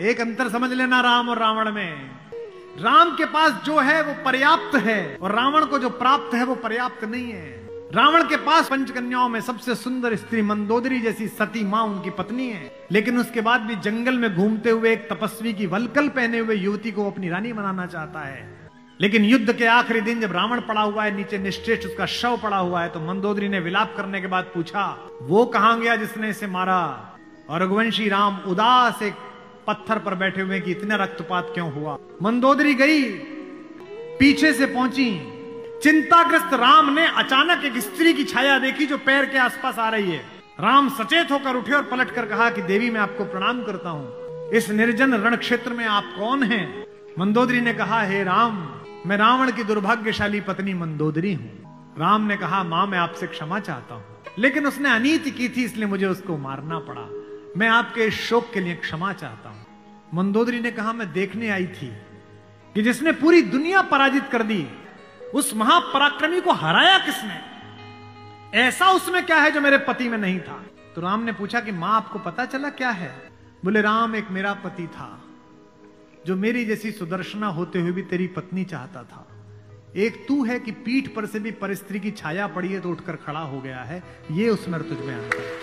एक अंतर समझ लेना राम और रावण में। राम के पास जो है वो पर्याप्त है और रावण को जो प्राप्त है वो पर्याप्त नहीं है। रावण के पास पंचकन्याओं में सबसे सुंदर स्त्री मंदोदरी जैसी सती मां उनकी पत्नी है, लेकिन उसके बाद भी जंगल में घूमते हुए एक तपस्वी की वल्कल पहने हुए युवती को अपनी रानी बनाना चाहता है। लेकिन युद्ध के आखिरी दिन जब रावण पड़ा हुआ है, नीचे निश्चेष्ट उसका शव पड़ा हुआ है, तो मंदोदरी ने विलाप करने के बाद पूछा, वो कहां गया जिसने इसे मारा? और रघुवंशी राम उदास एक पत्थर पर बैठे हुए कि इतना रक्तपात क्यों हुआ। मंदोदरी गई, पीछे से पहुंची। चिंताग्रस्त राम ने अचानक एक स्त्री की छाया देखी जो पैर के आसपास आ रही है। राम सचेत होकर उठे और पलटकर कहा कि देवी मैं आपको प्रणाम करता हूं, इस निर्जन रण क्षेत्र में आप कौन हैं? मंदोदरी ने कहा, हे राम, मैं रावण की दुर्भाग्यशाली पत्नी मंदोदरी हूं। राम ने कहा, मां मैं आपसे क्षमा चाहता हूं, लेकिन उसने अनीति की थी इसलिए मुझे उसको मारना पड़ा। मैं आपके इस शोक के लिए क्षमा चाहता हूं। मंदोदरी ने कहा, मैं देखने आई थी कि जिसने पूरी दुनिया पराजित कर दी, उस महापराक्रमी को हराया किसने? ऐसा उसमें क्या है जो मेरे पति में नहीं था? तो राम ने पूछा कि मां आपको पता चला क्या है? बोले, राम एक मेरा पति था जो मेरी जैसी सुदर्शना होते हुए भी तेरी पत्नी चाहता था। एक तू है कि पीठ पर से भी परिस्त्री की छाया पड़ी है तो उठकर खड़ा हो गया है, ये उसमें तुझ में अंतर।